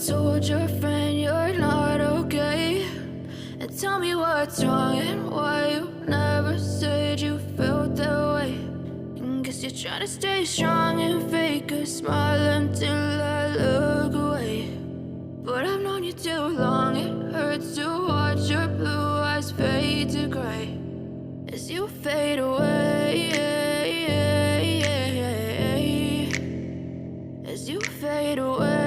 told your friend you're not okay? And tell me what's wrong and why you never said you felt that way. And guess you're trying to stay strong and fake a smile until I look away. But I've known you too long, it hurts to watch your blue eyes fade to gray as you fade away, as you fade away.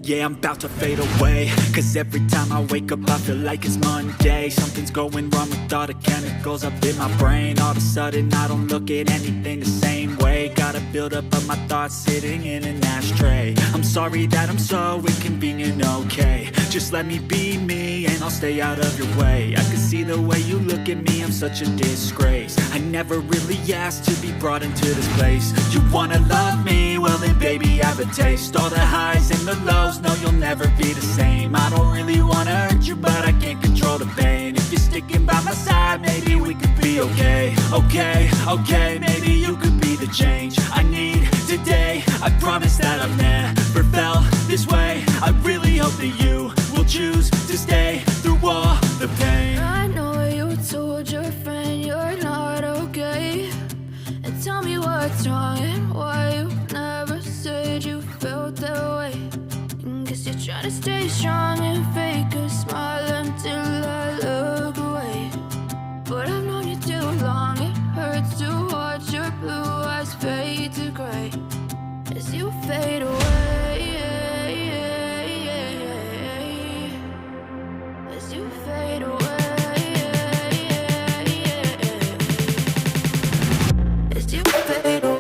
Yeah, I'm about to fade away, cause every time I wake up I feel like it's Monday. Something's going wrong with all the chemicals up in my brain. All of a sudden I don't look at anything the same way. Got a buildup of my thoughts sitting in an ashtray. I'm sorry that I'm so inconvenient, okay? Just let me be me and I'll stay out of your way. I can see the way you look at me, I'm such a disgrace. I never really asked to be brought into this place. You wanna love me? Well then baby have a taste. All the highs and the lows, no you'll never be the same. I don't really wanna hurt you but I can't control the pain. If you're sticking by my side maybe we could be okay. Okay, maybe you could be the change I need today. I promise that I've never felt this way. I really hope that you will choose to stay through all the pain. I know you told your friend you're not okay. And tell me what's wrong and why you never said you felt that way. And guess you're trying to stay strong and fake a smile until I look away. But I've known you too long, it hurts to watch your blue eyes fade to gray as you fade away, as you fade away, as you fade away.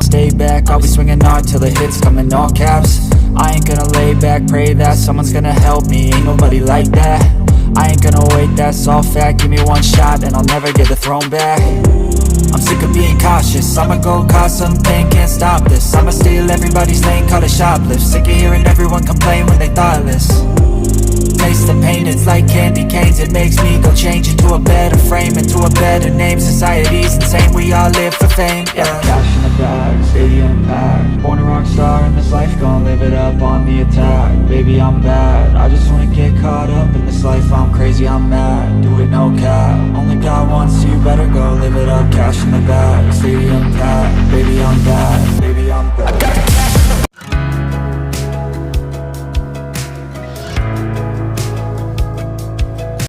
Stay back, I'll be swinging hard till the hits come in all caps. I ain't gonna lay back, pray that someone's gonna help me. Ain't nobody like that. I ain't gonna wait, that's all fact. Give me one shot and I'll never get the throne back. I'm sick of being cautious, I'ma go cause something, can't stop this. I'ma steal everybody's lane, call it shoplift. Sick of hearing everyone complain when they thoughtless. Taste the pain, it's like candy canes. It makes me go change into a better frame, into a better name. Society's insane, we all live for fame, yeah. Cash in the bag, stadium packed. Born a rock star in this life, gonna live it up on the attack. Baby, I'm bad, I just wanna get caught up in this life. I'm crazy, I'm mad, do it no cap. Only God wants you, better go live it up. Cash in the bag, stadium packed. Baby, I'm bad, baby, I'm bad.